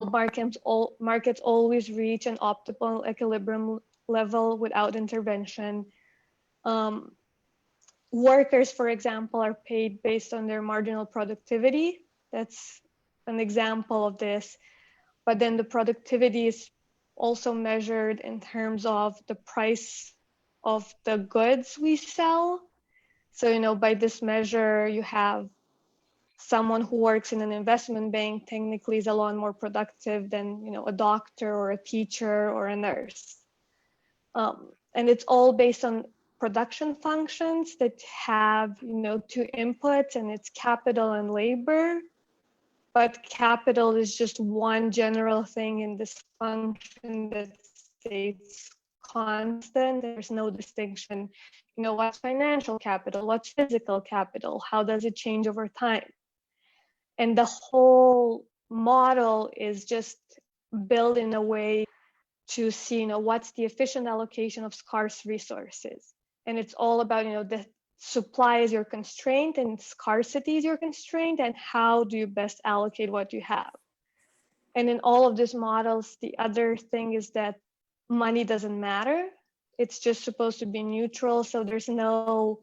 markets always reach an optimal equilibrium level without intervention. Workers, for example, are paid based on their marginal productivity. That's an example of this. But then the productivity is also measured in terms of the price of the goods we sell. So, by this measure, you have someone who works in an investment bank technically is a lot more productive than, a doctor or a teacher or a nurse. And it's all based on production functions that have, two inputs, and it's capital and labor. But capital is just one general thing in this function that stays constant. There's no distinction. What's financial capital? What's physical capital? How does it change over time? And the whole model is just built in a way to see, what's the efficient allocation of scarce resources. And it's all about, the supply is your constraint and scarcity is your constraint, and how do you best allocate what you have. And in all of these models, the other thing is that money doesn't matter. It's just supposed to be neutral. So there's no,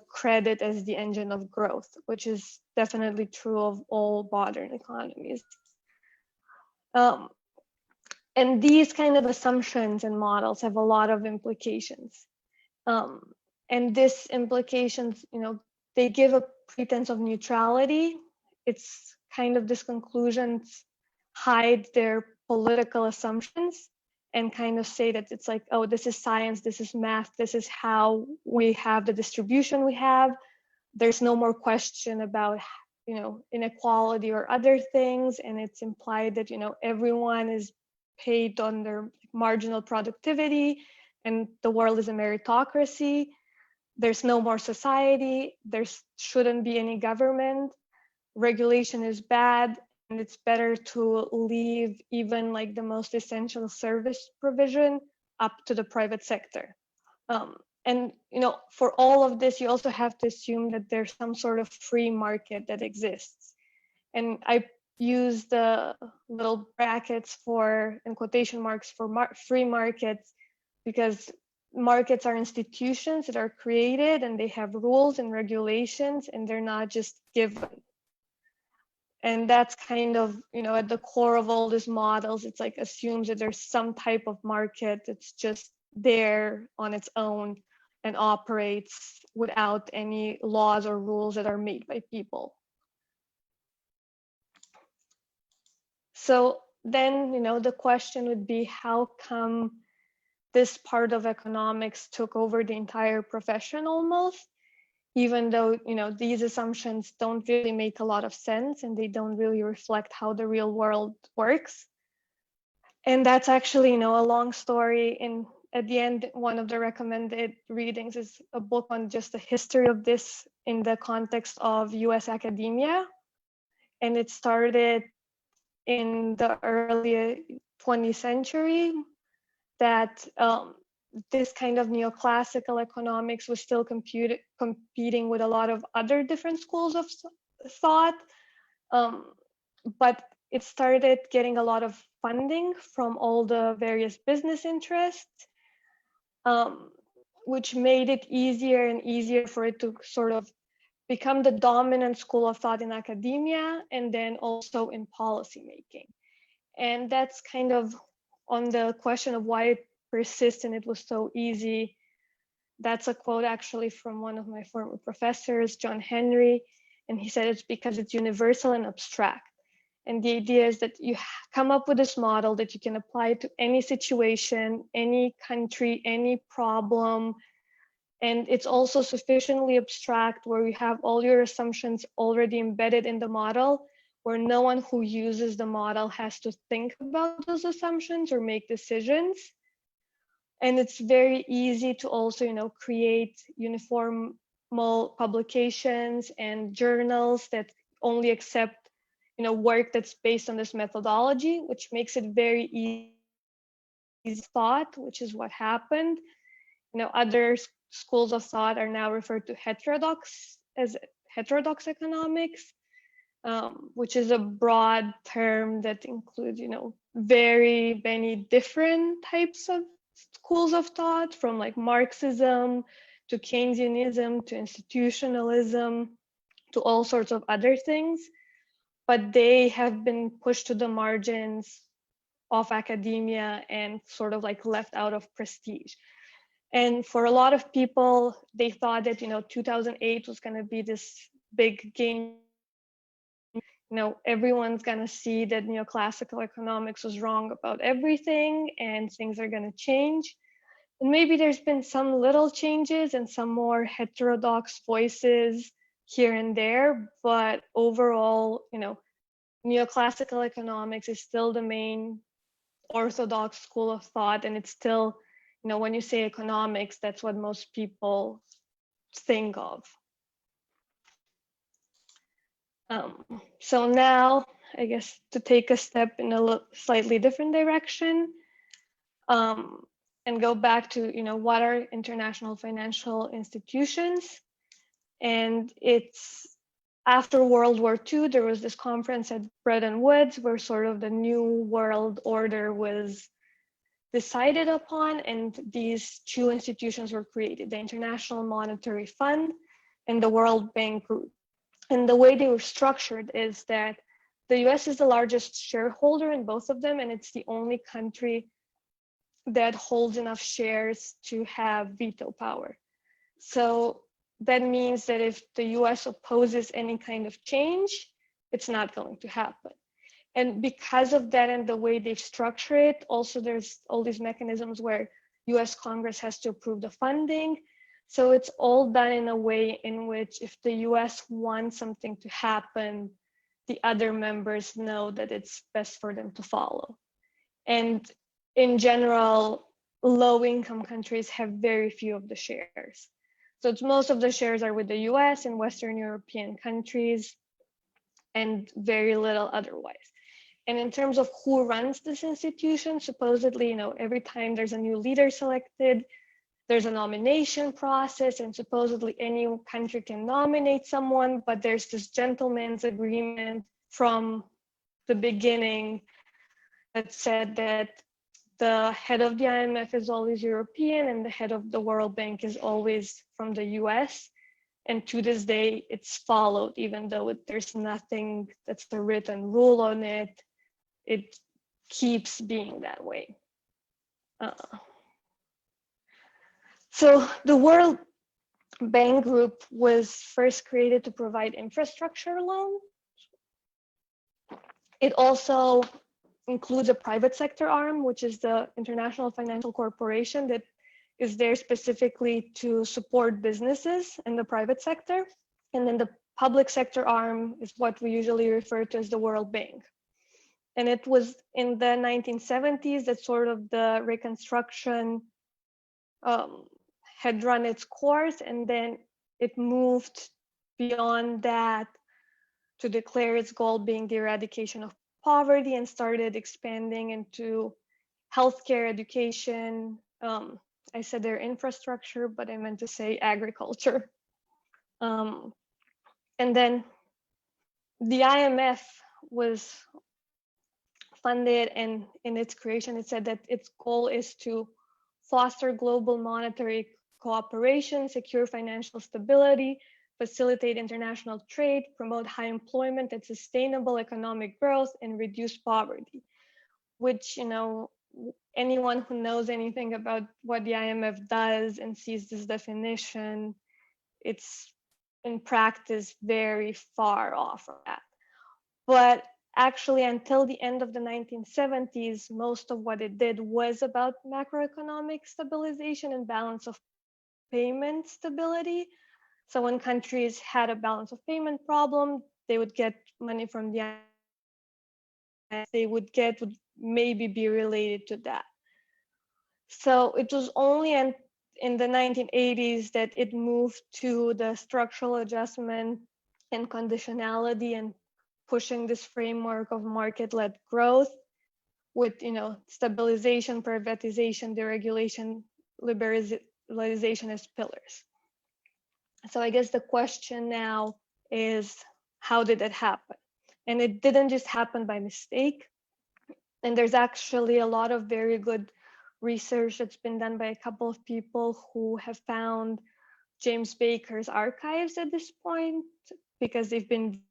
credit as the engine of growth, which is definitely true of all modern economies. And these kind of assumptions and models have a lot of implications. And these implications, they give a pretense of neutrality. It's kind of these conclusions hide their political assumptions and kind of say that it's like, oh, this is science, this is math, this is how we have the distribution we have. There's no more question about, inequality or other things. And it's implied that, everyone is paid on their marginal productivity and the world is a meritocracy. There's no more society. There shouldn't be any government. Regulation is bad, and it's better to leave even like the most essential service provision up to the private sector. And for all of this, you also have to assume that there's some sort of free market that exists. And I use the little brackets and quotation marks for free markets, because markets are institutions that are created and they have rules and regulations, and they're not just given. And that's kind of, at the core of all these models. It's like assumes that there's some type of market that's just there on its own and operates without any laws or rules that are made by people. So then, the question would be, how come this part of economics took over the entire profession almost, even though, these assumptions don't really make a lot of sense and they don't really reflect how the real world works. And that's actually, a long story. And at the end, one of the recommended readings is a book on just the history of this in the context of US academia. And it started in the early 20th century, that this kind of neoclassical economics was still competing with a lot of other different schools of thought. But it started getting a lot of funding from all the various business interests, which made it easier and easier for it to sort of become the dominant school of thought in academia and then also in policymaking. And that's kind of on the question of why it persists and it was so easy. That's a quote actually from one of my former professors, John Henry, and he said it's because it's universal and abstract. And the idea is that you come up with this model that you can apply to any situation, any country, any problem. And it's also sufficiently abstract where you have all your assumptions already embedded in the model, where no one who uses the model has to think about those assumptions or make decisions. And it's very easy to also, create uniform publications and journals that only accept, work that's based on this methodology, which makes it very easy thought, which is what happened. Other schools of thought are now referred to heterodox economics. which is a broad term that includes, very many different types of schools of thought, from like Marxism to Keynesianism to institutionalism to all sorts of other things. But they have been pushed to the margins of academia and sort of like left out of prestige. And for a lot of people, they thought that 2008 was going to be this big game. Everyone's going to see that neoclassical economics was wrong about everything and things are going to change. And maybe there's been some little changes and some more heterodox voices here and there, but overall, neoclassical economics is still the main orthodox school of thought, and it's still, when you say economics, that's what most people think of. So now, I guess, to take a step in a slightly different direction, and go back to, what are international financial institutions? And it's after World War II, there was this conference at Bretton Woods where sort of the new world order was decided upon, and these two institutions were created, the International Monetary Fund and the World Bank Group. And the way they were structured is that the US is the largest shareholder in both of them, and it's the only country that holds enough shares to have veto power. So that means that if the US opposes any kind of change, it's not going to happen. And because of that and the way they've structured it, also there's all these mechanisms where US Congress has to approve the funding. So it's all done in a way in which if the US wants something to happen, the other members know that it's best for them to follow. And in general, low-income countries have very few of the shares. So it's most of the shares are with the US and Western European countries and very little otherwise. And in terms of who runs this institution, supposedly, every time there's a new leader selected, there's a nomination process, and supposedly any country can nominate someone, but there's this gentleman's agreement from the beginning that said that the head of the IMF is always European and the head of the World Bank is always from the US. And to this day, it's followed, even though there's nothing that's the written rule on it. It keeps being that way. So the World Bank Group was first created to provide infrastructure loans. It also includes a private sector arm, which is the International Financial Corporation that is there specifically to support businesses in the private sector. And then the public sector arm is what we usually refer to as the World Bank. And it was in the 1970s that sort of the reconstruction had run its course, and then it moved beyond that to declare its goal being the eradication of poverty and started expanding into healthcare, education. I said their infrastructure, but I meant to say agriculture. And then the IMF was funded, and in its creation, it said that its goal is to foster global monetary cooperation, secure financial stability, facilitate international trade, promote high employment and sustainable economic growth, and reduce poverty, which, anyone who knows anything about what the IMF does and sees this definition, it's in practice very far off from that. But actually, until the end of the 1970s, most of what it did was about macroeconomic stabilization and balance of payment stability. So when countries had a balance of payment problem, they would get money from the IMF. They would maybe be related to that. So it was only in the 1980s that it moved to the structural adjustment and conditionality and pushing this framework of market-led growth with, stabilization, privatization, deregulation, liberalization as pillars. So I guess the question now is, how did that happen? And it didn't just happen by mistake. And there's actually a lot of very good research that's been done by a couple of people who have found James Baker's archives at this point, because they've been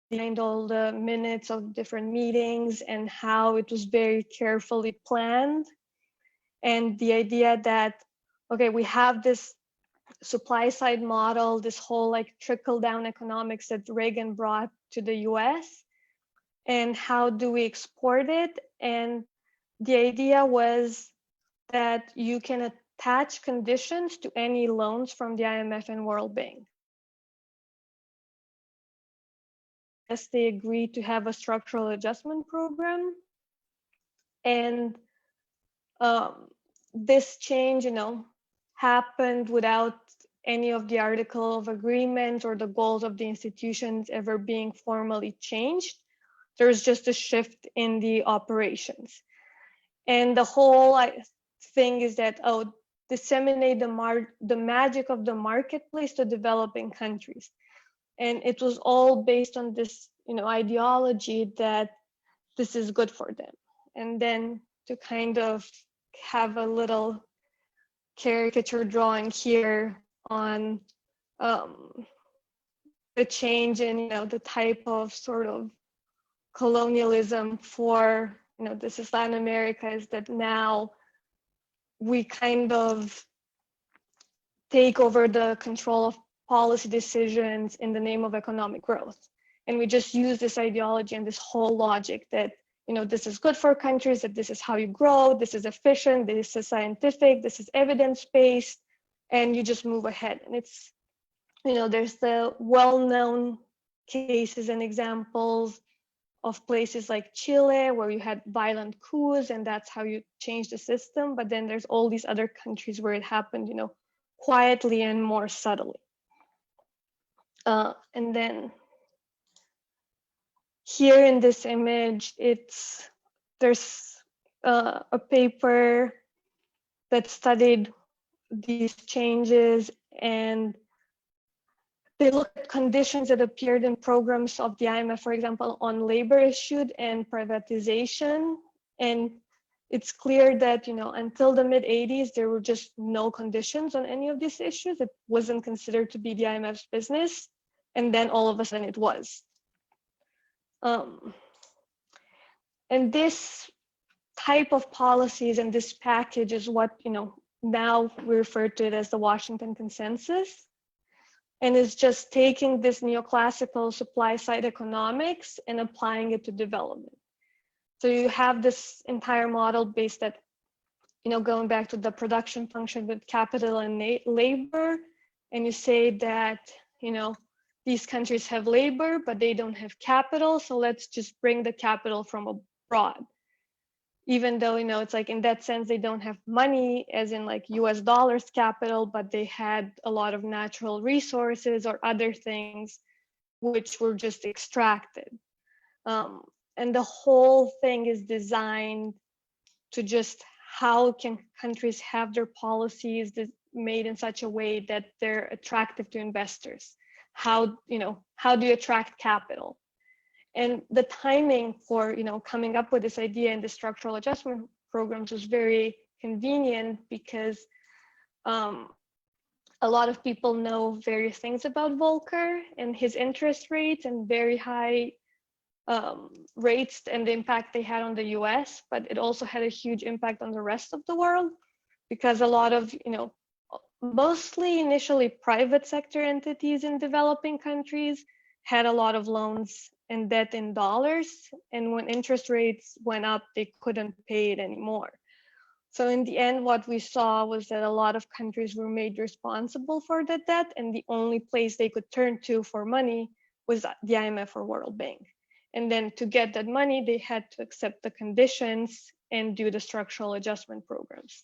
behind all the minutes of different meetings and how it was very carefully planned. And the idea that, okay, we have this supply side model, this whole like trickle down economics that Reagan brought to the US, and how do we export it? And the idea was that you can attach conditions to any loans from the IMF and World Bank. Yes, they agreed to have a structural adjustment program. And this change, happened without any of the article of agreement or the goals of the institutions ever being formally changed. There's just a shift in the operations. And the whole thing is that, disseminate the magic of the marketplace to developing countries. And it was all based on this, ideology that this is good for them. And then to kind of have a little caricature drawing here on the change in, the type of sort of colonialism for, this is Latin America, is that now we kind of take over the control of policy decisions in the name of economic growth. And we just use this ideology and this whole logic that, this is good for countries, that this is how you grow, this is efficient, this is scientific, this is evidence-based, and you just move ahead. And it's, there's the well-known cases and examples of places like Chile, where you had violent coups, and that's how you change the system. But then there's all these other countries where it happened, quietly and more subtly. And then here in this image, there's a paper that studied these changes, and they looked at conditions that appeared in programs of the IMF, for example, on labor issues and privatization. And it's clear that, until the mid-'80s, there were just no conditions on any of these issues. It wasn't considered to be the IMF's business. And then all of a sudden it was. And this type of policies and this package is what, now we refer to it as the Washington Consensus. And it's just taking this neoclassical supply side economics and applying it to development. So you have this entire model based that, going back to the production function with capital and labor, and you say that, these countries have labor, but they don't have capital, so let's just bring the capital from abroad. Even though, it's like in that sense, they don't have money as in like US dollars capital, but they had a lot of natural resources or other things which were just extracted. And the whole thing is designed to just, how can countries have their policies made in such a way that they're attractive to investors? How do you attract capital? And the timing for, coming up with this idea in the structural adjustment programs was very convenient, because a lot of people know various things about Volcker and his interest rates and very high rates and the impact they had on the US, but it also had a huge impact on the rest of the world, because a lot of, mostly initially private sector entities in developing countries had a lot of loans and debt in dollars. And when interest rates went up, they couldn't pay it anymore. So in the end, what we saw was that a lot of countries were made responsible for the debt, and the only place they could turn to for money was the IMF or World Bank. And then to get that money, they had to accept the conditions and do the structural adjustment programs.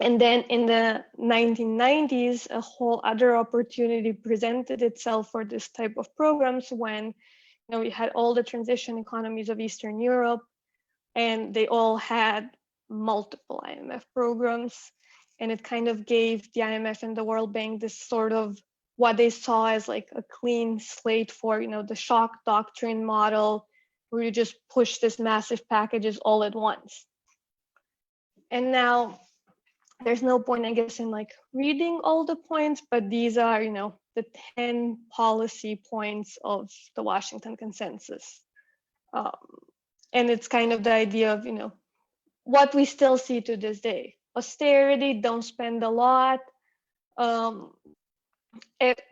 And then in the 1990s, a whole other opportunity presented itself for this type of programs when, we had all the transition economies of Eastern Europe, and they all had multiple IMF programs. And it kind of gave the IMF and the World Bank this sort of what they saw as like a clean slate for, the shock doctrine model, where you just push this massive packages all at once. And now there's no point, I guess, in like reading all the points, but these are, the 10 policy points of the Washington Consensus. And it's kind of the idea of, what we still see to this day. Austerity, don't spend a lot.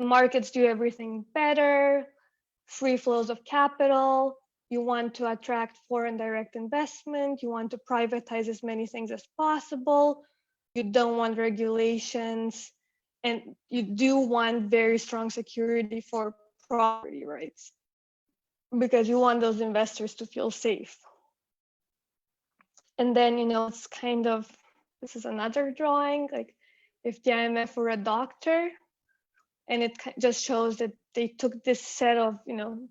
Markets do everything better. Free flows of capital. You want to attract foreign direct investment. You want to privatize as many things as possible. You don't want regulations. And you do want very strong security for property rights, because you want those investors to feel safe. And then, it's kind of, this is another drawing, like if the IMF were a doctor, and it just shows that they took this set of,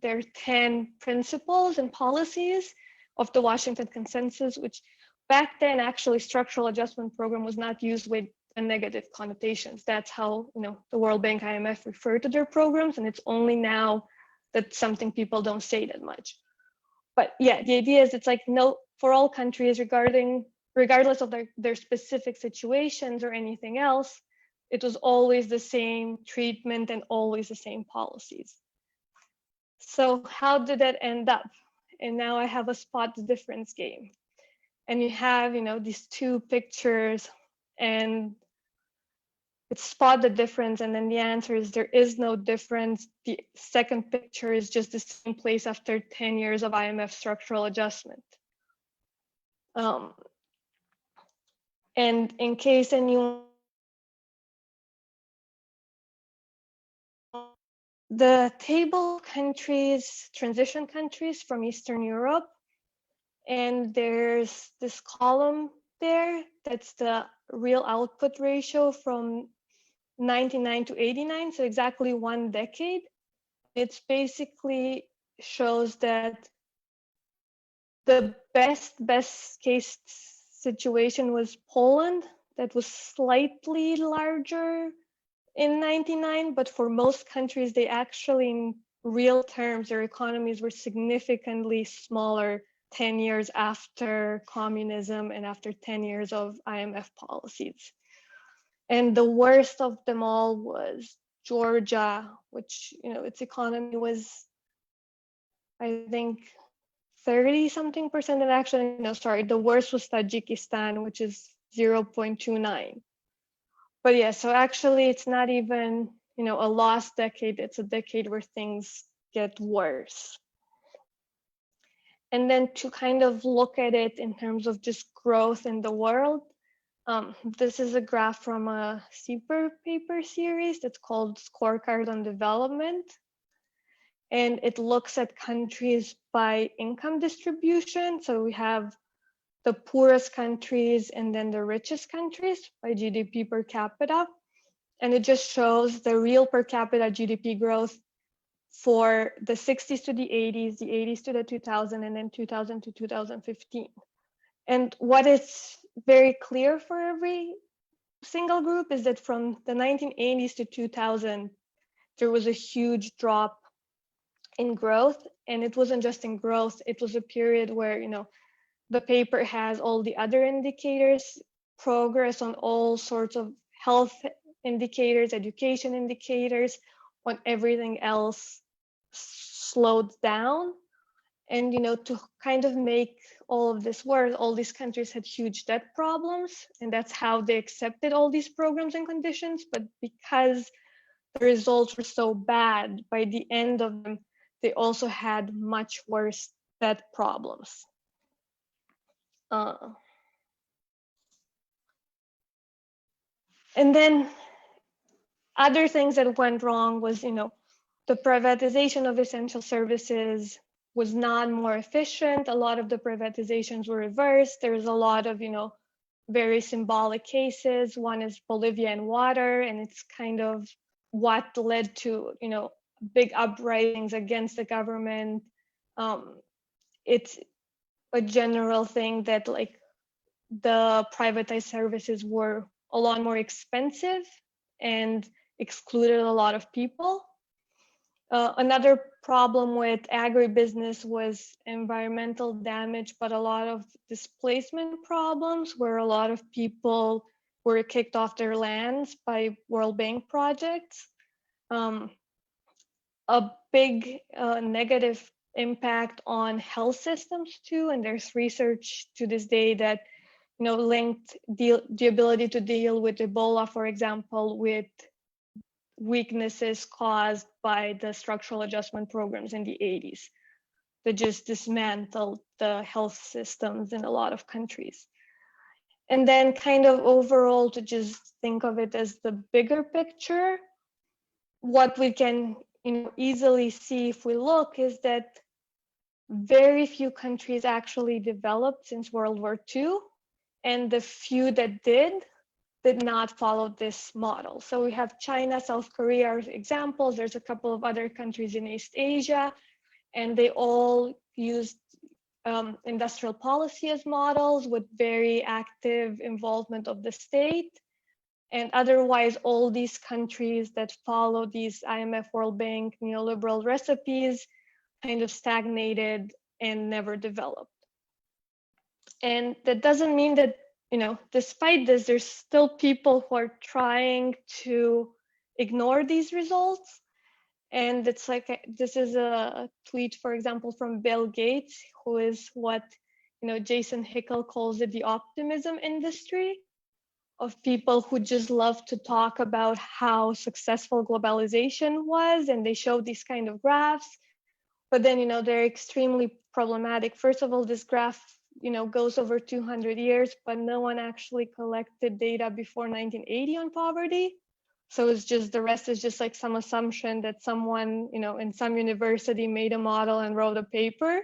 their 10 principles and policies of the Washington Consensus, which back then actually structural adjustment program was not used with a negative connotations. That's how, the World Bank, IMF refer to their programs, and it's only now that's something people don't say that much. But yeah, the idea is it's like for all countries, regardless of their specific situations or anything else, it was always the same treatment and always the same policies. So how did that end up? And now I have a spot the difference game. And you have, these two pictures, and it's spot the difference. And then the answer is there is no difference. The second picture is just the same place after 10 years of IMF structural adjustment. And in case anyone, the table countries, transition countries from Eastern Europe, and there's this column there that's the real output ratio from 99 to 89, so exactly 1 decade. It's basically shows that the best case situation was Poland, that was slightly larger in 99, but for most countries, they actually, in real terms, their economies were significantly smaller 10 years after communism and after 10 years of IMF policies. And the worst of them all was Georgia, which, its economy was, I think, 30-something%. And actually, the worst was Tajikistan, which is 0.29. But yeah, so actually it's not even, a lost decade. It's a decade where things get worse. And then to kind of look at it in terms of just growth in the world, this is a graph from a CEPR paper series that's called Scorecard on Development. And it looks at countries by income distribution. So we have the poorest countries and then the richest countries by GDP per capita. And it just shows the real per capita GDP growth for the 60s to the 80s, the 80s to the 2000, and then 2000 to 2015. And what is very clear for every single group is that from the 1980s to 2000, there was a huge drop in growth. And it wasn't just in growth, it was a period where, the paper has all the other indicators, progress on all sorts of health indicators, education indicators, when everything else slowed down. And, to kind of make all of this work, all these countries had huge debt problems, and that's how they accepted all these programs and conditions. But because the results were so bad, by the end of them, they also had much worse debt problems. And then other things that went wrong was, the privatization of essential services was not more efficient. A lot of the privatizations were reversed. There's a lot of, very symbolic cases. One is Bolivia and water, and it's kind of what led to, big uprisings against the government. It's a general thing that like the privatized services were a lot more expensive, and excluded a lot of people. Another problem with agribusiness was environmental damage, but a lot of displacement problems where a lot of people were kicked off their lands by World Bank projects. A big negative impact on health systems too, and there's research to this day that linked the ability to deal with Ebola, for example, with weaknesses caused by the structural adjustment programs in the 80s that just dismantled the health systems in a lot of countries. And then kind of overall, to just think of it as the bigger picture, what we can easily see if we look is that very few countries actually developed since World War II, and the few that did not follow this model. So we have China, South Korea as examples. There's a couple of other countries in East Asia, and they all used industrial policy as models with very active involvement of the state. And otherwise, all these countries that follow these IMF, World Bank, neoliberal recipes kind of stagnated and never developed. And that doesn't mean that, despite this, there's still people who are trying to ignore these results. And it's like, this is a tweet, for example, from Bill Gates, who is what, Jason Hickel calls it, the optimism industry, of people who just love to talk about how successful globalization was. And they show these kind of graphs, but then, they're extremely problematic. First of all, this graph goes over 200 years, but no one actually collected data before 1980 on poverty. So it's just, the rest is just like some assumption that someone, in some university made a model and wrote a paper.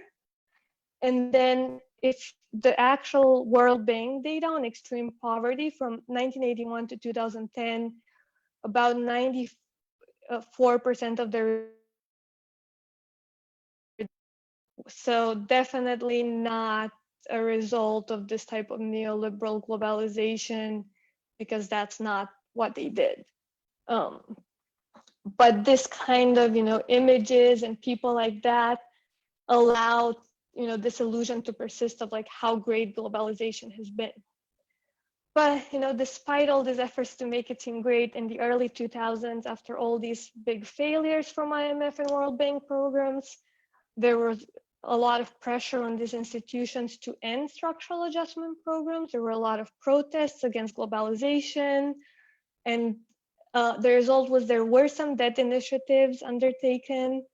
And then if the actual World Bank data on extreme poverty from 1981 to 2010, about 94% of the, so definitely not a result of this type of neoliberal globalization, because that's not what they did. But this kind of, images and people like that allow, this illusion to persist of like how great globalization has been. But, despite all these efforts to make it seem great in the early 2000s, after all these big failures from IMF and World Bank programs, there was a lot of pressure on these institutions to end structural adjustment programs. There were a lot of protests against globalization. And the result was there were some debt initiatives undertaken.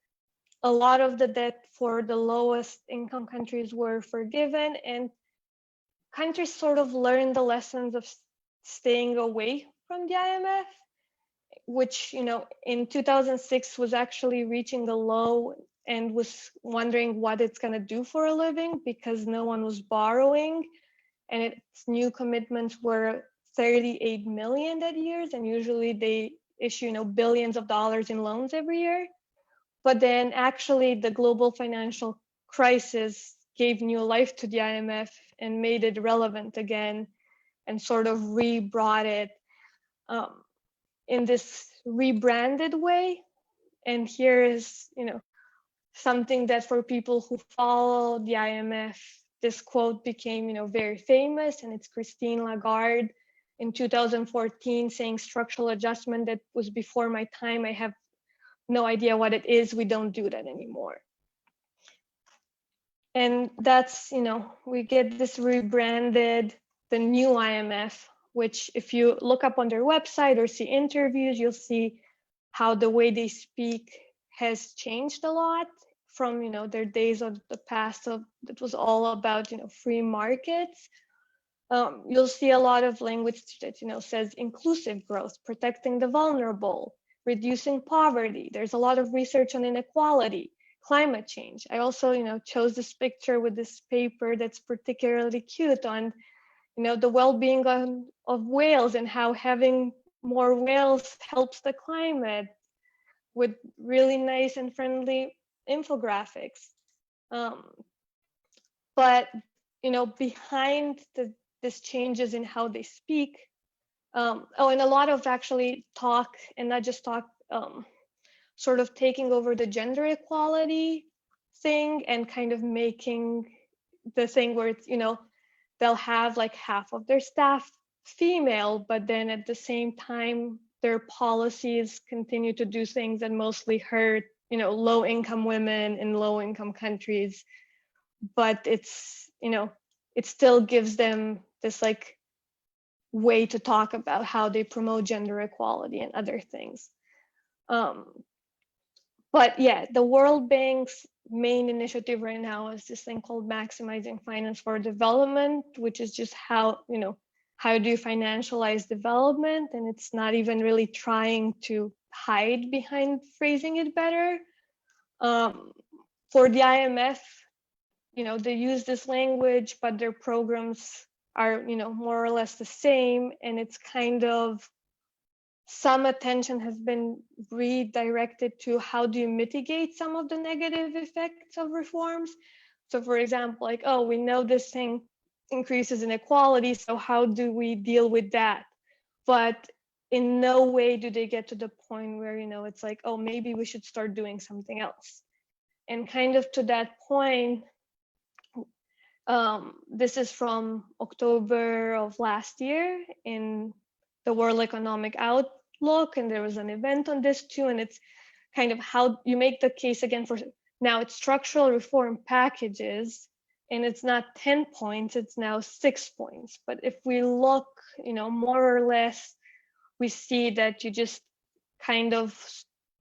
A lot of the debt for the lowest income countries were forgiven, and countries sort of learned the lessons of staying away from the IMF, which, in 2006 was actually reaching a low and was wondering what it's going to do for a living, because no one was borrowing, and its new commitments were 38 million that year, and usually they issue billions of dollars in loans every year. But then actually the global financial crisis gave new life to the IMF and made it relevant again, and sort of re-brought it in this rebranded way. And here is, something that for people who follow the IMF, this quote became, very famous, and it's Christine Lagarde in 2014 saying, "Structural adjustment that was before my time. I have no idea what it is. We don't do that anymore." And that's, we get this rebranded, the new IMF, which if you look up on their website or see interviews, you'll see how the way they speak has changed a lot from, their days of the past of that was all about, free markets. You'll see a lot of language that, says inclusive growth, protecting the vulnerable, reducing poverty. There's a lot of research on inequality, climate change. I also, chose this picture with this paper that's particularly cute on, the well-being of whales and how having more whales helps the climate, with really nice and friendly infographics. But, behind these changes in how they speak, And a lot of actually talk, and not just talk, sort of taking over the gender equality thing and kind of making the thing where it's, they'll have like half of their staff female, but then at the same time, their policies continue to do things that mostly hurt, low income women in low income countries. But it's, it still gives them this like way to talk about how they promote gender equality and other things. But yeah, the World Bank's main initiative right now is this thing called maximizing finance for development, which is just how do you financialize development? And it's not even really trying to hide behind phrasing it better. For the IMF, they use this language, but their programs are, more or less the same. And it's kind of, some attention has been redirected to how do you mitigate some of the negative effects of reforms. So for example, like, oh, we know this thing increases inequality, so how do we deal with that? But in no way do they get to the point where, it's like, oh, maybe we should start doing something else. And kind of to that point, this is from October of last year in the World Economic Outlook, and there was an event on this too, and it's kind of how you make the case again for, now it's structural reform packages, and it's not 10 points, it's now 6 points. But if we look, more or less, we see that you just kind of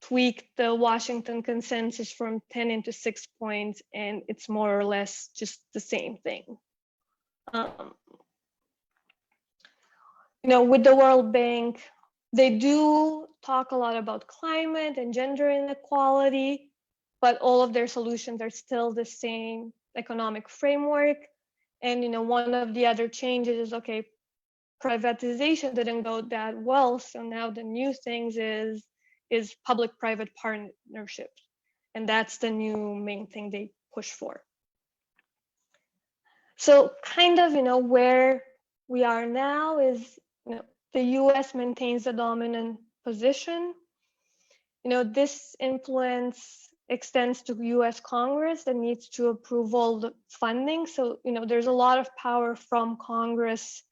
tweak the Washington consensus from 10 into 6 points, and it's more or less just the same thing. With the World Bank, they do talk a lot about climate and gender inequality, but all of their solutions are still the same economic framework. And one of the other changes is, okay, privatization didn't go that well, so now the new things is public-private partnerships, and that's the new main thing they push for. So kind of, where we are now is, the US maintains a dominant position. This influence extends to US Congress that needs to approve all the funding. So, there's a lot of power from Congress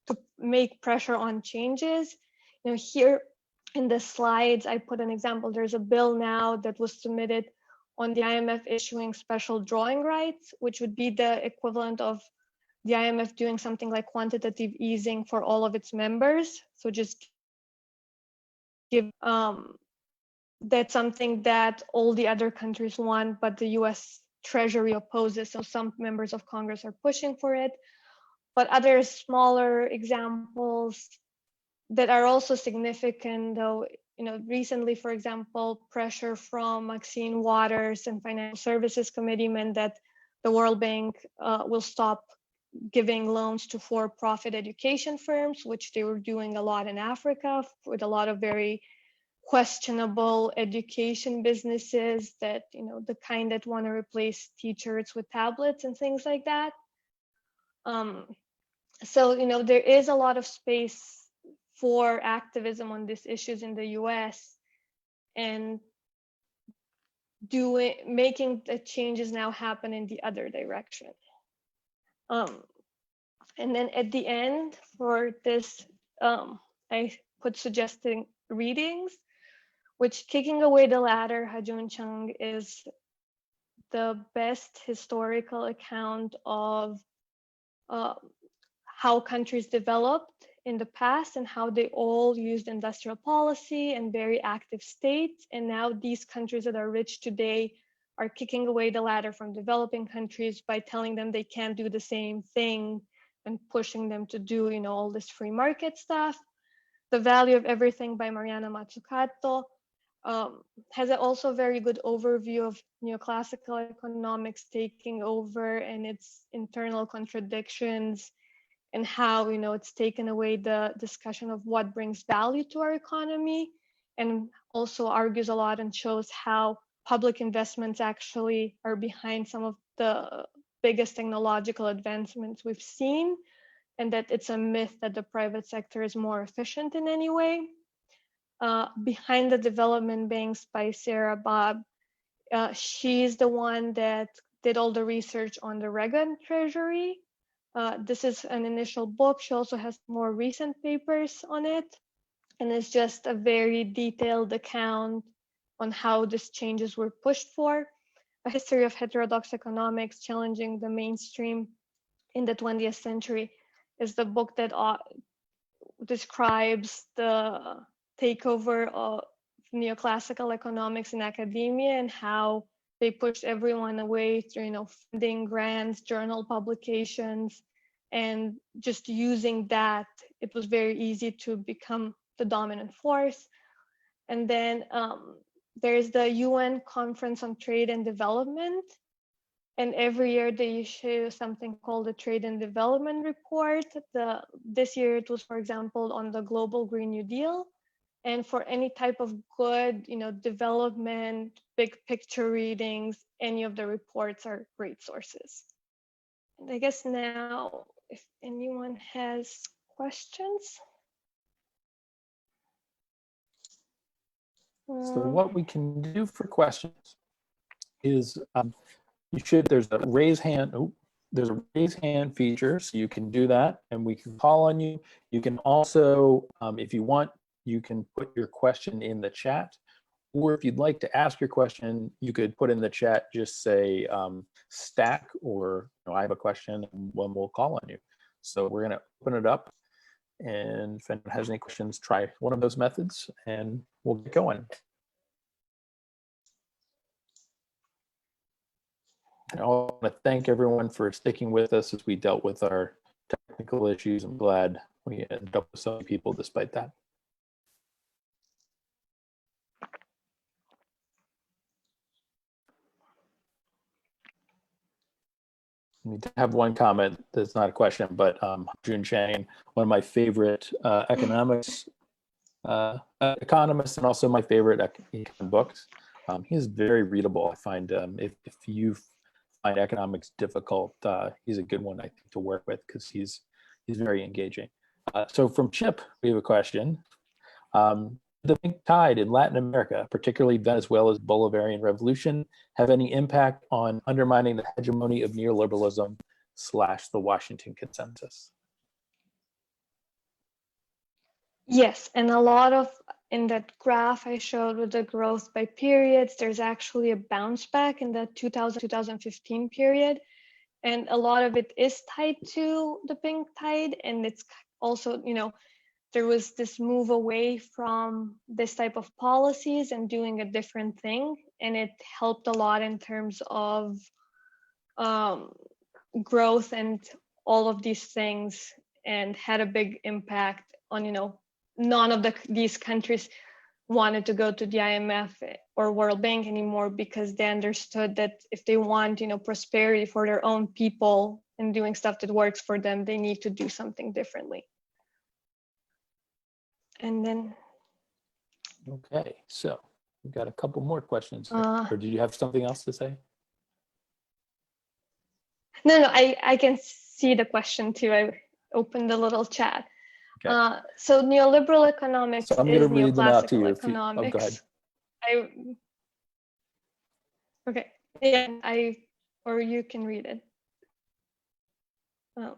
to make pressure on changes. Here in the slides, I put an example. There's a bill now that was submitted on the IMF issuing special drawing rights, which would be the equivalent of the IMF doing something like quantitative easing for all of its members. So just give, that's something that all the other countries want, but the US Treasury opposes. So some members of Congress are pushing for it. But other smaller examples that are also significant, though, recently, for example, pressure from Maxine Waters and Financial Services Committee meant that the World Bank will stop giving loans to for-profit education firms, which they were doing a lot in Africa with a lot of very questionable education businesses that, the kind that want to replace teachers with tablets and things like that. So, there is a lot of space for activism on these issues in the US, and making the changes now happen in the other direction. And then at the end for this, I put suggesting readings, which Kicking Away the Ladder, Ha-Joon Chung, is the best historical account of how countries developed in the past and how they all used industrial policy and very active states. And now these countries that are rich today are kicking away the ladder from developing countries by telling them they can't do the same thing and pushing them to do, all this free market stuff. The Value of Everything by Mariana Mazzucato has also a very good overview of neoclassical economics taking over and its internal contradictions, and how it's taken away the discussion of what brings value to our economy, and also argues a lot and shows how public investments actually are behind some of the biggest technological advancements we've seen. and that it's a myth that the private sector is more efficient in any way. Behind the Development Banks by Sarah Bobb. She's the one that did all the research on the Reagan Treasury. This is an initial book. She also has more recent papers on it. And it's just a very detailed account on how these changes were pushed for. A History of Heterodox Economics Challenging the Mainstream in the 20th Century is the book that describes the takeover of neoclassical economics in academia and how they pushed everyone away through, funding, grants, journal publications, and just using that, it was very easy to become the dominant force. And then there's the UN Conference on Trade and Development. And every year they issue something called the Trade and Development Report. This year it was, for example, on the Global Green New Deal. And for any type of good, development, big picture readings, any of the reports are great sources. And I guess now, if anyone has questions. So what we can do for questions is there's a raise hand. There's a raise hand feature, so you can do that, and we can call on you. You can also, if you want, you can put your question in the chat, or if you'd like to ask your question, you could put in the chat, just say stack, or I have a question, and one will call on you. So we're going to open it up, and if anyone has any questions, try one of those methods, and we'll get going. I want to thank everyone for sticking with us as we dealt with our technical issues. I'm glad we ended up with so many people despite that. I need to have one comment that's not a question, but Jun Chang, one of my favorite economists and also my favorite econ books. He's very readable. I find if you find economics difficult, he's a good one, I think, to work with, because he's very engaging. So from Chip, we have a question. The pink tide in Latin America, particularly Venezuela's Bolivarian revolution, have any impact on undermining the hegemony of neoliberalism / the Washington consensus? Yes, and a lot of, in that graph I showed with the growth by periods, there's actually a bounce back in the 2015 period. And a lot of it is tied to the pink tide. And it's also, there was this move away from this type of policies and doing a different thing. And it helped a lot in terms of growth and all of these things, and had a big impact on, none of these countries wanted to go to the IMF or World Bank anymore, because they understood that if they want, prosperity for their own people and doing stuff that works for them, they need to do something differently. And then. Okay, so we've got a couple more questions. Or did you have something else to say? No, I can see the question too. I opened the little chat. Okay. So neoliberal economics is neoclassical economics. Go ahead. Okay, yeah, or you can read it. No,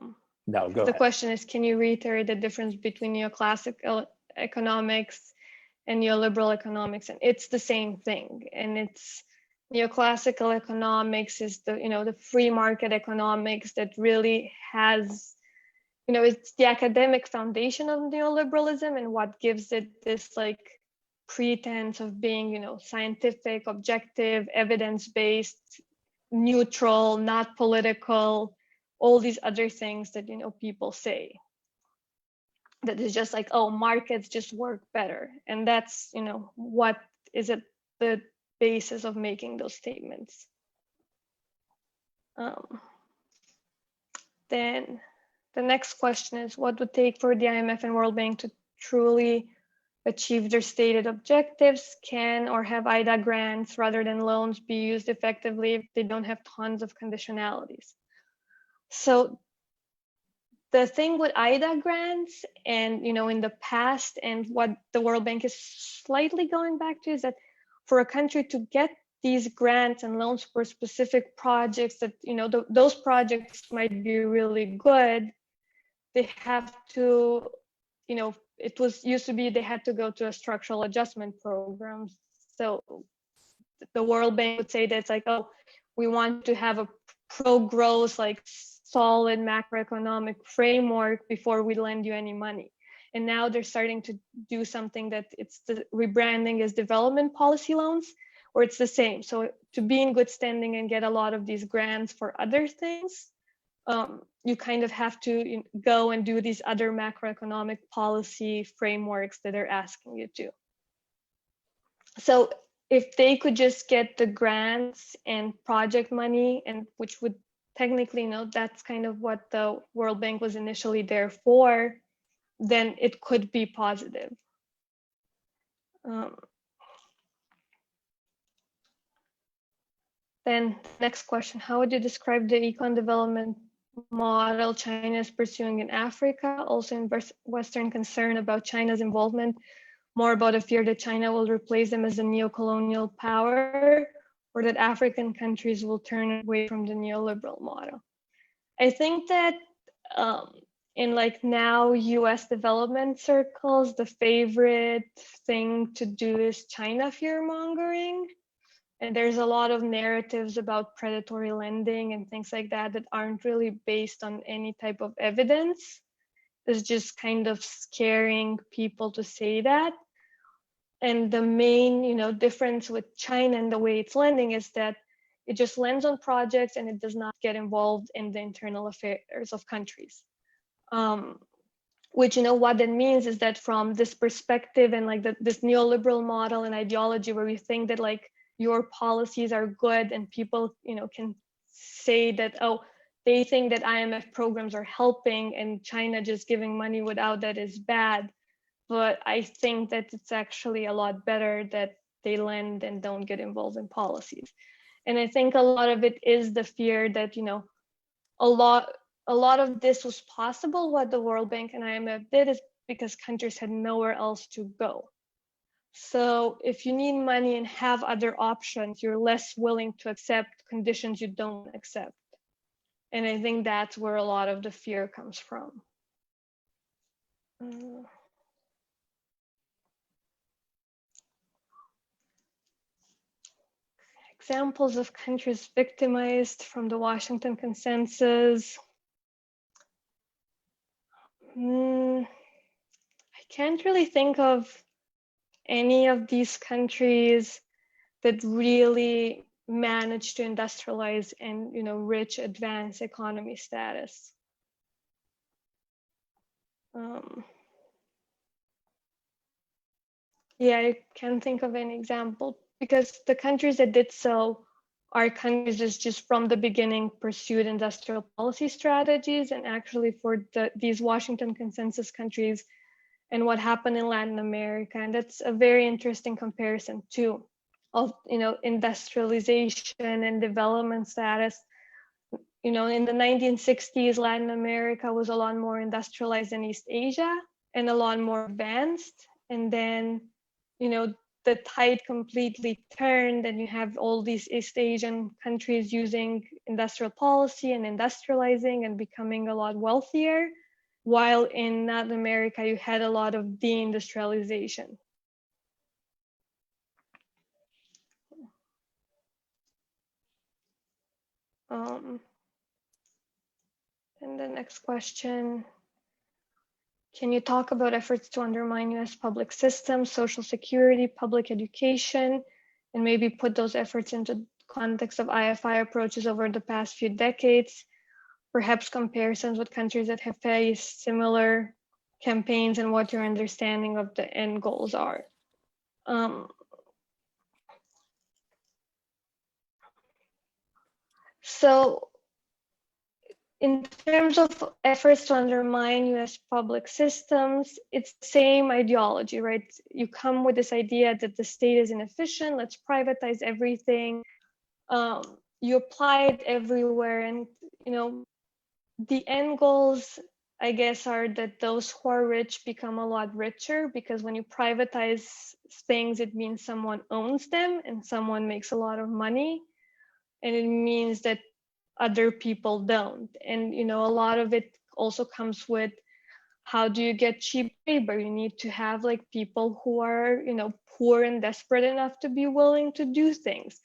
go ahead. The question is, can you reiterate the difference between neoclassical economics and neoliberal economics? And it's the same thing. And it's neoclassical economics is the free market economics that really has, it's the academic foundation of neoliberalism, and what gives it this pretense of being, scientific, objective, evidence-based, neutral, not political, all these other things that, people say. That is just oh, markets just work better. And that's, what is at the basis of making those statements. Then the next question is, what would it take for the IMF and World Bank to truly achieve their stated objectives? Can or have IDA grants rather than loans be used effectively if they don't have tons of conditionalities? So the thing with IDA grants and, in the past, and what the World Bank is slightly going back to, is that for a country to get these grants and loans for specific projects that, those projects might be really good, they have to, it was used to be they had to go to a structural adjustment program. So the World Bank would say that it's like, oh, we want to have a pro-growth, like solid macroeconomic framework before we lend you any money. And now they're starting to do something that it's the rebranding as development policy loans, or it's the same. So to be in good standing and get a lot of these grants for other things, you kind of have to go and do these other macroeconomic policy frameworks that they're asking you to. So if they could just get the grants and project money, and which would technically, that's kind of what the World Bank was initially there for, then it could be positive. Then next question, how would you describe the econ development model China is pursuing in Africa? Also in Western concern about China's involvement, more about a fear that China will replace them as a neo-colonial power, or that African countries will turn away from the neoliberal model. I think that in now US development circles, the favorite thing to do is China fear-mongering. And there's a lot of narratives about predatory lending and things like that that aren't really based on any type of evidence. It's just kind of scaring people to say that. And the main, difference with China and the way it's lending is that it just lends on projects and it does not get involved in the internal affairs of countries. Which, what that means is that from this perspective and this neoliberal model and ideology where we think that your policies are good and people, can say that, oh, they think that IMF programs are helping and China just giving money without that is bad. But I think that it's actually a lot better that they lend and don't get involved in policies. And I think a lot of it is the fear that, a lot of this was possible. What the World Bank and IMF did is because countries had nowhere else to go. So if you need money and have other options, you're less willing to accept conditions you don't accept. And I think that's where a lot of the fear comes from. Examples of countries victimized from the Washington Consensus. I can't really think of any of these countries that really managed to industrialize and reach advanced economy status. Yeah, I can't think of any example, because the countries that did so are countries that just from the beginning pursued industrial policy strategies. And actually for these Washington Consensus countries and what happened in Latin America, and that's a very interesting comparison too, of industrialization and development status. In the 1960s, Latin America was a lot more industrialized than East Asia and a lot more advanced. And then, the tide completely turned, and you have all these East Asian countries using industrial policy and industrializing and becoming a lot wealthier, while in Latin America, you had a lot of deindustrialization. And the next question, can you talk about efforts to undermine US public systems, social security, public education, and maybe put those efforts into context of IFI approaches over the past few decades, perhaps comparisons with countries that have faced similar campaigns and what your understanding of the end goals are? So in terms of efforts to undermine US public systems, it's the same ideology, right? You come with this idea that the state is inefficient, let's privatize everything. You apply it everywhere, and the end goals I guess, are that those who are rich become a lot richer, because when you privatize things, it means someone owns them and someone makes a lot of money. And it means that other people don't. And, you know, a lot of it also comes with, how do you get cheap labor? You need to have like people who are, you know, poor and desperate enough to be willing to do things.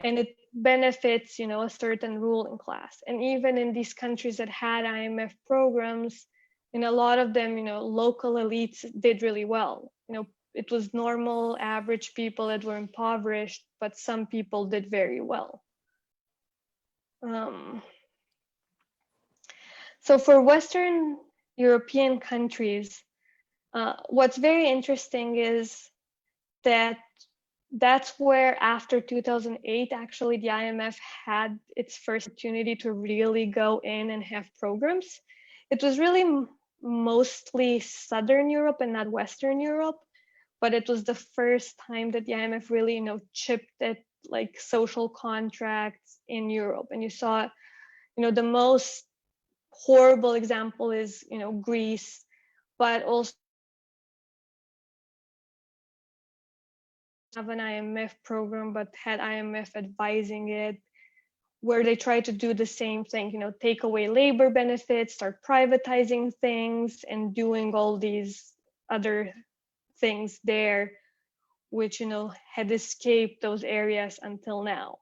And it benefits, you know, a certain ruling class. And even in these countries that had IMF programs, in a lot of them, you know, local elites did really well. You know, it was normal, average people that were impoverished, but some people did very well. So for Western European countries, what's very interesting is that that's where, after 2008, actually the IMF had its first opportunity to really go in and have programs. It was really mostly Southern Europe and not Western Europe, but it was the first time that the IMF really, you know, chipped at like social contracts in Europe. And you saw, you know, the most horrible example is, you know, Greece, but also have an IMF program, but had IMF advising it, where they try to do the same thing, you know, take away labor benefits, start privatizing things, and doing all these other things there, which, you know, had escaped those areas until now.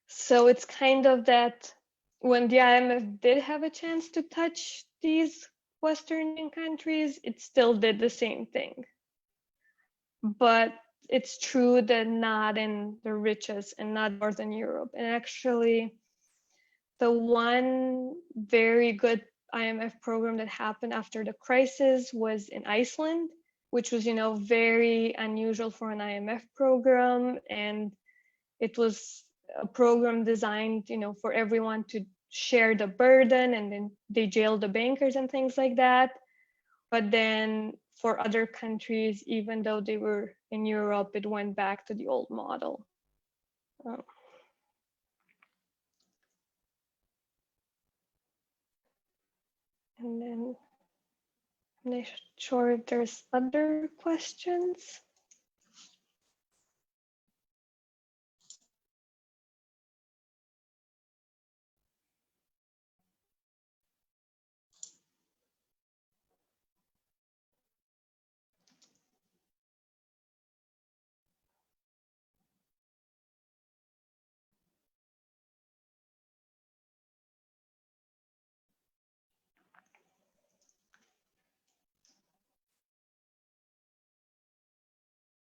So it's kind of that when the IMF did have a chance to touch these Western countries, it still did the same thing. But it's true that not in the richest and not Northern Europe. And actually, the one very good IMF program that happened after the crisis was in Iceland, which was, you know, very unusual for an IMF program. And it was a program designed, you know, for everyone to share the burden, and then they jailed the bankers and things like that. But then for other countries, even though they were in Europe, it went back to the old model. And then I'm not sure if there's other questions.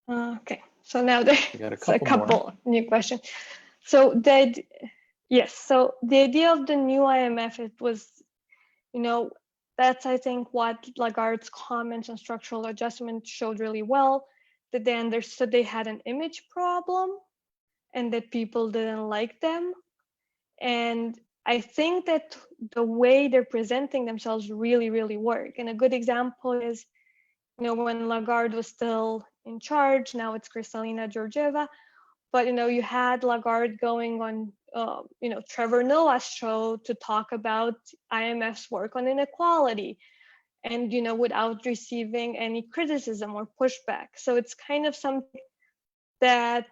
Okay, so now there's a couple new questions. So yes, so the idea of the new IMF, it was, you know, that's, I think, what Lagarde's comments on structural adjustment showed really well, that they understood they had an image problem and that people didn't like them. And I think that the way they're presenting themselves really, really work. And a good example is, you know, when Lagarde was still in charge, now it's Kristalina Georgieva, but, you know, you had Lagarde going on, you know, Trevor Noah's show to talk about IMF's work on inequality, and, you know, without receiving any criticism or pushback. So it's kind of something that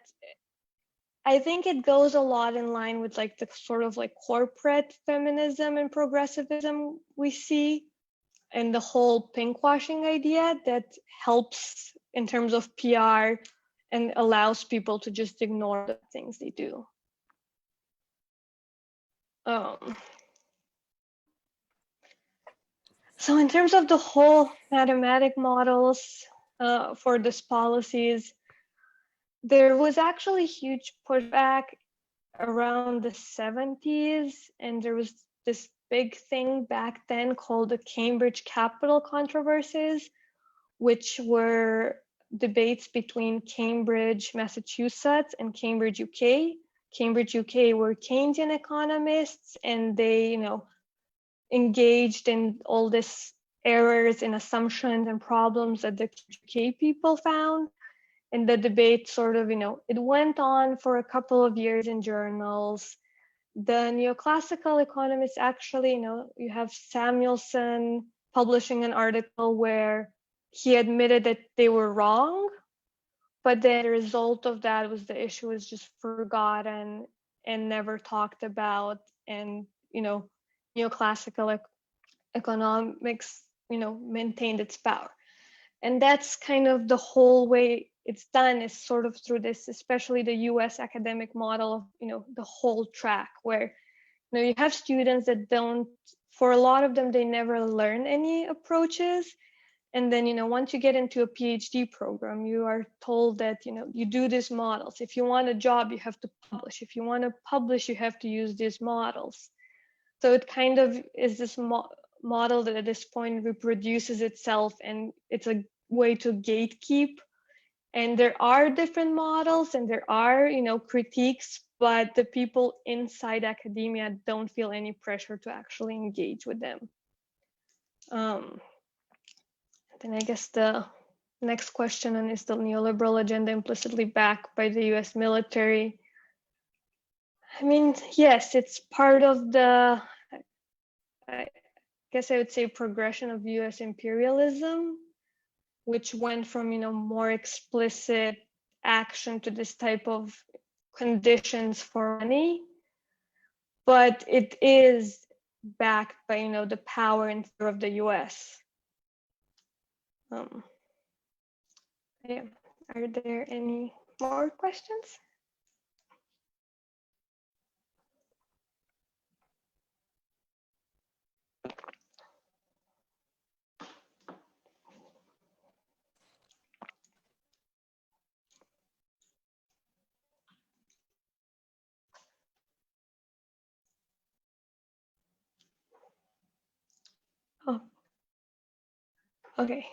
I think it goes a lot in line with like the sort of like corporate feminism and progressivism we see, and the whole pinkwashing idea that helps in terms of PR and allows people to just ignore the things they do. So in terms of the whole mathematic models for these policies, there was actually huge pushback around the 70s, and there was this big thing back then called the Cambridge Capital controversies, which were debates between Cambridge, Massachusetts, and Cambridge, UK. Cambridge, UK were Keynesian economists, and they, you know, engaged in all this errors in assumptions and problems that the UK people found. And the debate sort of, you know, it went on for a couple of years in journals. the neoclassical economists actually, you have Samuelson publishing an article where he admitted that they were wrong, but then the result of that was the issue was just forgotten and never talked about, and neoclassical economics maintained its power. And that's kind of the whole way it's done, is sort of through this, especially the US academic model of the whole track, where you have students that don't, for a lot of them, they never learn any approaches. And then once you get into a PhD program, you are told that you do these models. If you want a job, you have to publish. If you want to publish, you have to use these models. So it kind of is this model that at this point reproduces itself, and it's a way to gatekeep. And there are different models and there are critiques, but the people inside academia don't feel any pressure to actually engage with them. Then I guess the next question, and is the neoliberal agenda implicitly backed by the US military? I mean, yes, it's part of the, I guess I would say, progression of US imperialism, which went from more explicit action to this type of conditions for money, but it is backed by the power and fear of the US. Yeah. Are there any more questions? Oh, okay.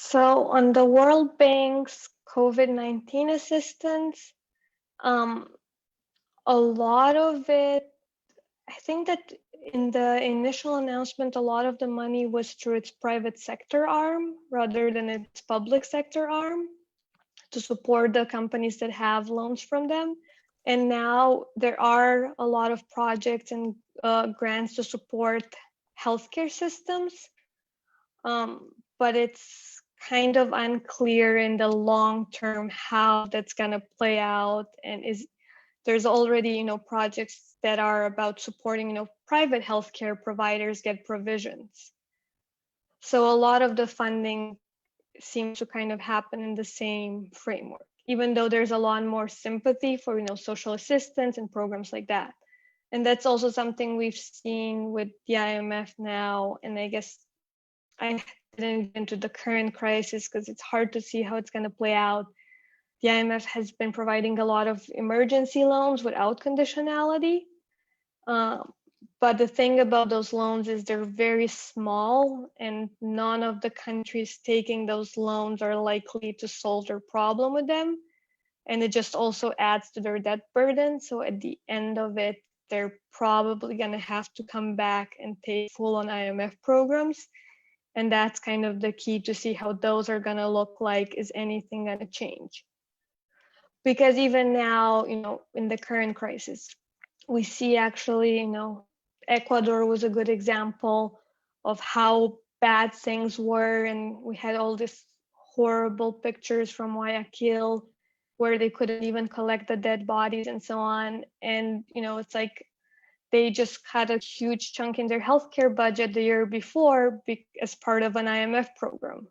So on the World Bank's COVID-19 assistance, a lot of it, I think that in the initial announcement, a lot of the money was through its private sector arm rather than its public sector arm to support the companies that have loans from them. And now there are a lot of projects and grants to support healthcare systems, but it's kind of unclear in the long term how that's going to play out. And there's already projects that are about supporting private healthcare providers get provisions. So a lot of the funding seems to kind of happen in the same framework, even though there's a lot more sympathy for social assistance and programs like that. And that's also something we've seen with the IMF now. And I guess I didn't get into the current crisis because it's hard to see how it's going to play out. The IMF has been providing a lot of emergency loans without conditionality. But the thing about those loans is they're very small, and none of the countries taking those loans are likely to solve their problem with them. And it just also adds to their debt burden. So at the end of it, they're probably going to have to come back and take full-on IMF programs. And that's kind of the key to see how those are going to look like. Is anything going to change? Because even now, in the current crisis, we see actually, Ecuador was a good example of how bad things were. And we had all these horrible pictures from Guayaquil where they couldn't even collect the dead bodies and so on. And, it's like they just cut a huge chunk in their healthcare budget the year before as part of an IMF program.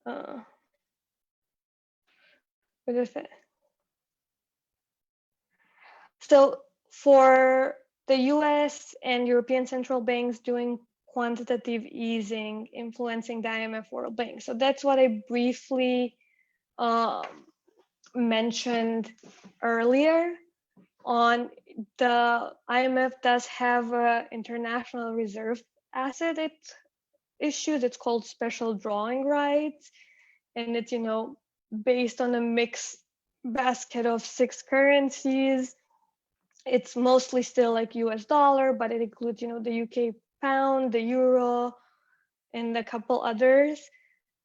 What is it? So for the US and European central banks doing quantitative easing, influencing the IMF World Bank. So that's what I briefly mentioned earlier on. The IMF does have an international reserve asset it issues. It's called special drawing rights. And it's, based on a mixed basket of 6 currencies. It's mostly still like US dollar, but it includes, the UK pound, the euro, and a couple others.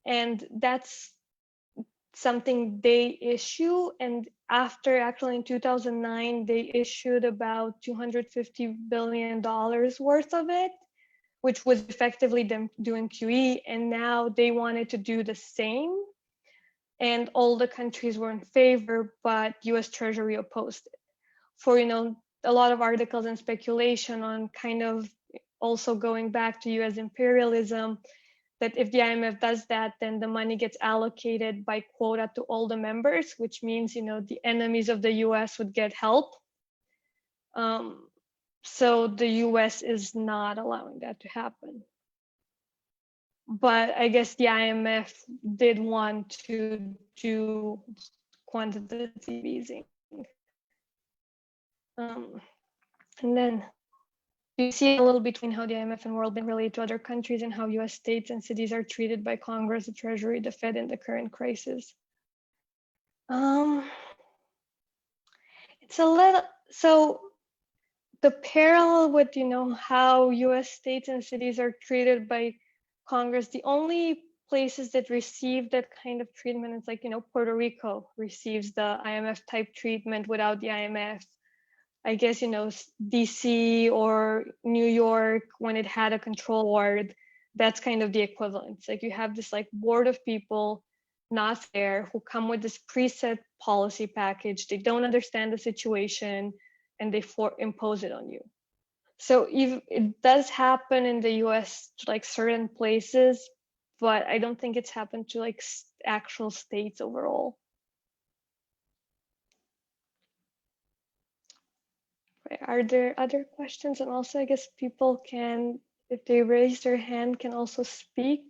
And that's something they issue, and after actually in 2009 they issued about $250 billion worth of it, which was effectively them doing QE, and now they wanted to do the same, and all the countries were in favor, but US Treasury opposed it. For a lot of articles and speculation on kind of also going back to US imperialism, that if the IMF does that, then the money gets allocated by quota to all the members, which means the enemies of the US would get help. So the US is not allowing that to happen. But I guess the IMF did want to do quantitative easing. And then you see a little between how the IMF and World Bank relate to other countries and how US states and cities are treated by Congress, the Treasury, the Fed in the current crisis. It's a little, so the parallel with how US states and cities are treated by Congress, the only places that receive that kind of treatment is like Puerto Rico receives the IMF type treatment without the IMF. I guess DC or New York, when it had a control board, that's kind of the equivalent. It's like you have this board of people not there who come with this preset policy package. They don't understand the situation and they impose it on you. So it does happen in the US to certain places, but I don't think it's happened to actual states overall. Are there other questions? And also, I guess people can, if they raise their hand, can also speak.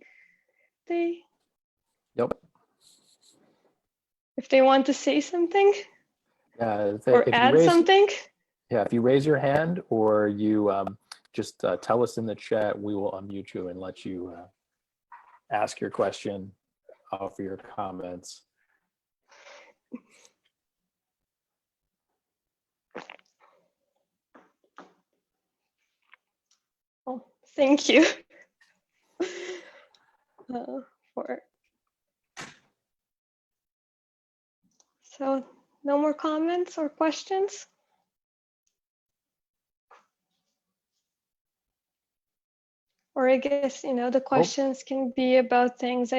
Yep. If they want to say something, or add something. Yeah, if you raise your hand or you just tell us in the chat, we will unmute you and let you ask your question, offer your comments. Oh, thank you So no more comments or questions? Or I guess, the questions can be about things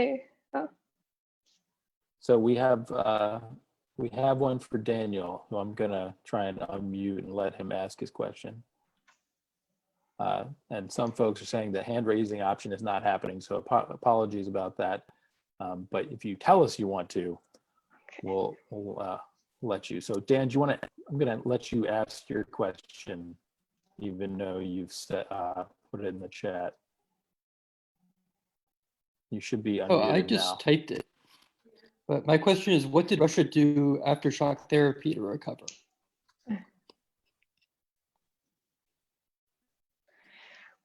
So we have one for Daniel, who I'm gonna try and unmute and let him ask his question. And some folks are saying the hand raising option is not happening, so apologies about that. But if you tell us you want to, okay, we'll let you. So Dan, do you want to? I'm gonna let you ask your question, even though you've put it in the chat. You should be unmuted now. Oh, I just typed it. But my question is, what did Russia do after shock therapy to recover?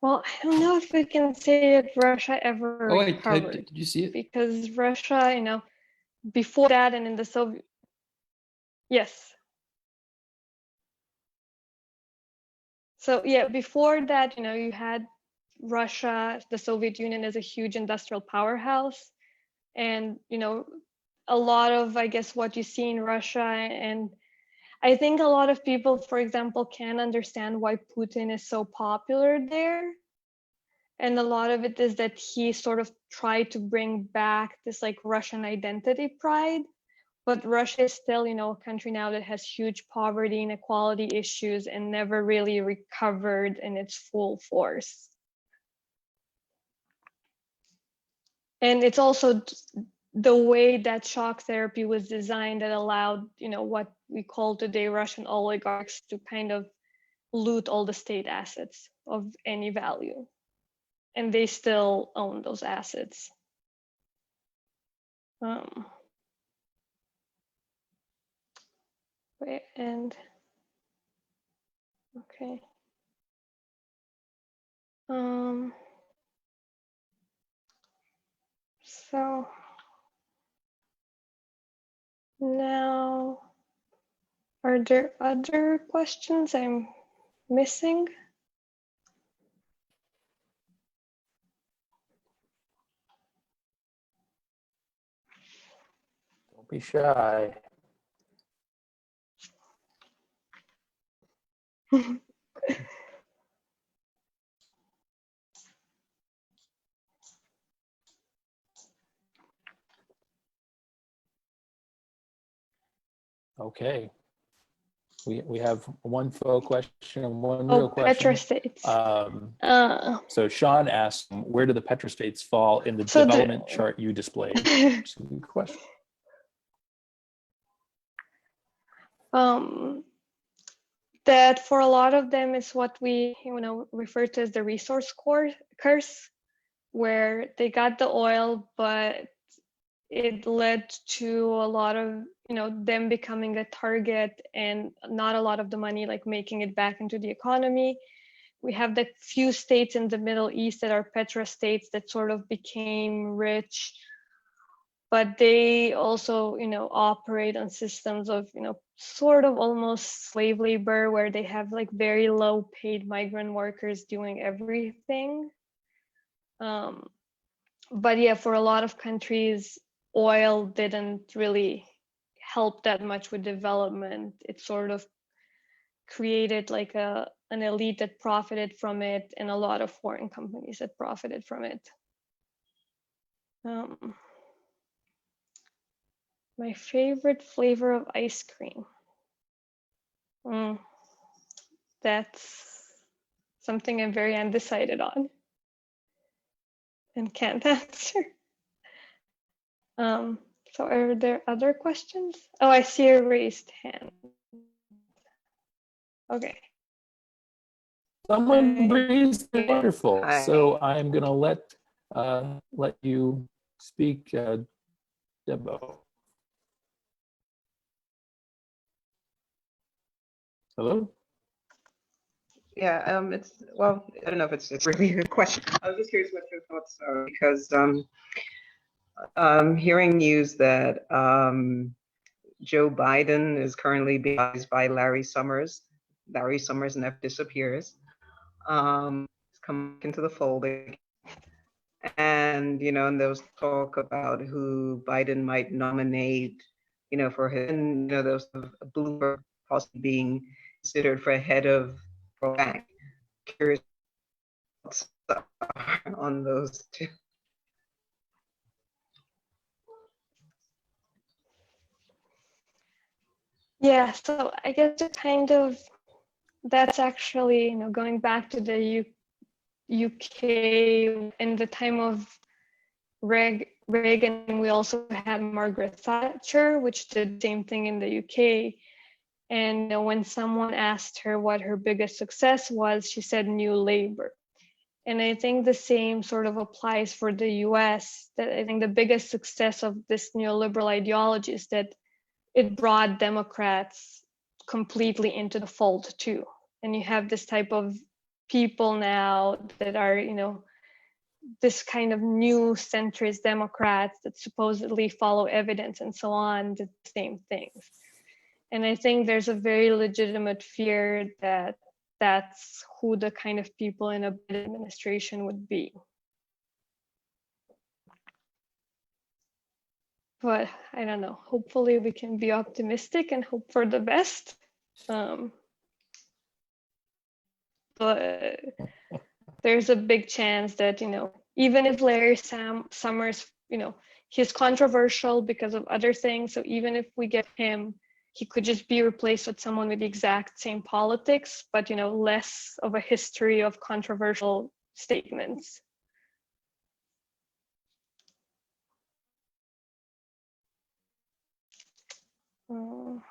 Well, I don't know if we can say if Russia ever recovered. I typed it. Did you see it? Because Russia, before that and in the Soviet, yes. So yeah, before that, you had Russia, the Soviet Union, as a huge industrial powerhouse, and a lot of, I guess, what you see in Russia, and I think a lot of people, for example, can understand why Putin is so popular there. And a lot of it is that he sort of tried to bring back this Russian identity pride. But Russia is still, a country now that has huge poverty, inequality issues, and never really recovered in its full force. And it's also the way that shock therapy was designed that allowed, what we call today Russian oligarchs to kind of loot all the state assets of any value. And they still own those assets. Okay. So now, are there other questions I'm missing? Don't be shy. Okay. We have one faux question and one real question. Petrostates. So Sean asked, where do the petrostates fall in the So development chart you displayed? That's a good question. That for a lot of them is what we refer to as the resource curse, where they got the oil, but it led to a lot of them becoming a target and not a lot of the money like making it back into the economy. We have the few states in the Middle East that are petrostates that sort of became rich, but they also operate on systems of sort of almost slave labor, where they have like very low paid migrant workers doing everything. But yeah, for a lot of countries, oil didn't really help that much with development. It sort of created like an elite that profited from it, and a lot of foreign companies that profited from it. My favorite flavor of ice cream. That's something I'm very undecided on and can't answer. So are there other questions? Oh, I see a raised hand. Okay. Someone raised it. Wonderful. Hi. So I'm going to let you speak, Debo. Hello? Yeah, well, I don't know if it's really a question. I was just curious what your thoughts are, because hearing news that Joe Biden is currently being advised by Larry Summers never disappears. He's come into the fold again. And, and there was talk about who Biden might nominate, for him, there was a Bloomberg possibly being considered for head of bank. Curious on those two. Yeah, so I guess that's actually going back to the UK in the time of Reagan. We also had Margaret Thatcher, which did the same thing in the UK. And when someone asked her what her biggest success was, she said new labor. And I think the same sort of applies for the US, that I think the biggest success of this neoliberal ideology is that it brought Democrats completely into the fold too. And you have this type of people now that are, this kind of new centrist Democrats that supposedly follow evidence and so on, did the same things. And I think there's a very legitimate fear that that's who the kind of people in a Biden administration would be. But I don't know, hopefully we can be optimistic and hope for the best. But there's a big chance that, even if Larry Summers, he's controversial because of other things. So even if we get him, he could just be replaced with someone with the exact same politics, but, less of a history of controversial statements. Okay.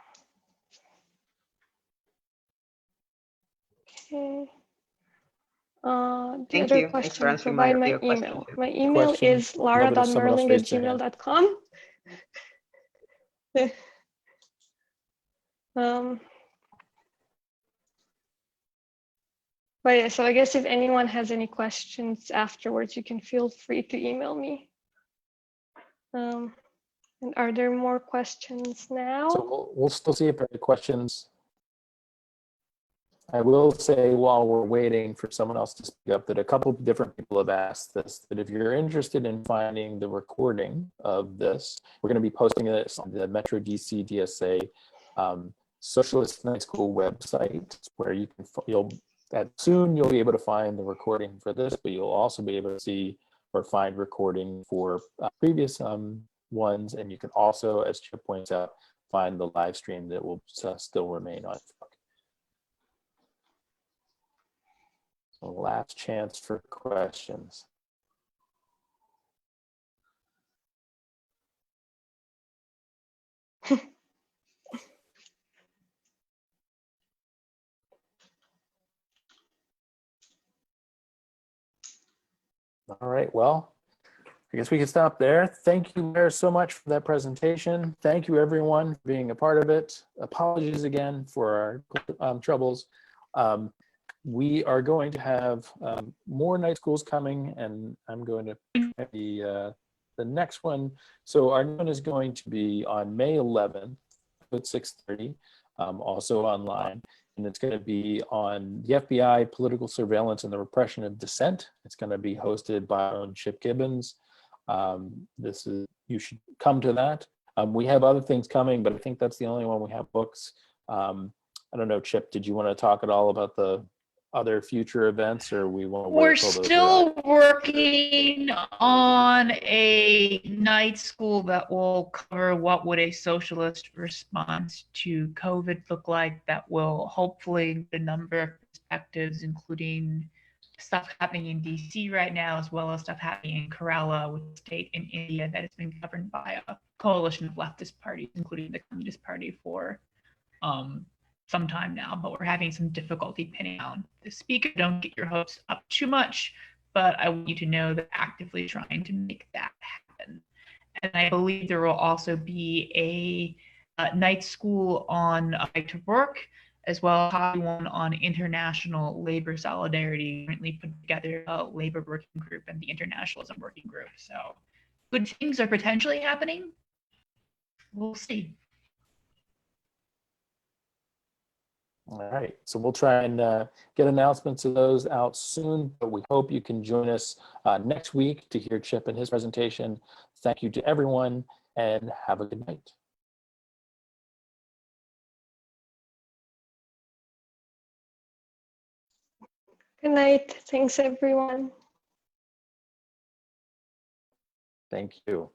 The Thank other you. Thanks for question, answering provide my your email. question. My email is lara.merling@gmail.com. But yeah, so I guess if anyone has any questions afterwards, you can feel free to email me. And are there more questions now? So we'll still see if there are questions I will say while we're waiting for someone else to speak up that a couple of different people have asked this, that if you're interested in finding the recording of this, we're going to be posting this on the Metro DC DSA Socialist Night School website, where you can, soon you'll be able to find the recording for this, but you'll also be able to see or find recording for previous ones. And you can also, as Chip points out, find the live stream that will still remain on Facebook. So last chance for questions. All right, well, I guess we can stop there. Thank you, Lara, so much for that presentation. Thank you, everyone, for being a part of it. Apologies again for our troubles. We are going to have more night schools coming, and I'm going to the next one. So our new one is going to be on May 11th at 6:30, also online. And it's going to be on the FBI, political surveillance and the repression of dissent. It's going to be hosted by our own Chip Gibbons. You should come to that. We have other things coming, but I think that's the only one we have books. I don't know, Chip, did you want to talk at all about the other future events, or we want to wait? We're still working on a night school that will cover what would a socialist response to COVID look like, that will hopefully include a number of perspectives, including stuff happening in DC right now, as well as stuff happening in Kerala, with a state in India that has been governed by a coalition of leftist parties, including the Communist Party, for some time now, but we're having some difficulty pinning down the speaker. Don't get your hopes up too much, but I want you to know that actively trying to make that happen. And I believe there will also be a night school on right to work, as well as one on international labor solidarity, currently put together a labor working group and the internationalism working group. So good things are potentially happening. We'll see. All right, so we'll try and get announcements of those out soon, but we hope you can join us next week to hear Chip and his presentation. Thank you to everyone, and have a good night. Good night. Thanks, everyone. Thank you.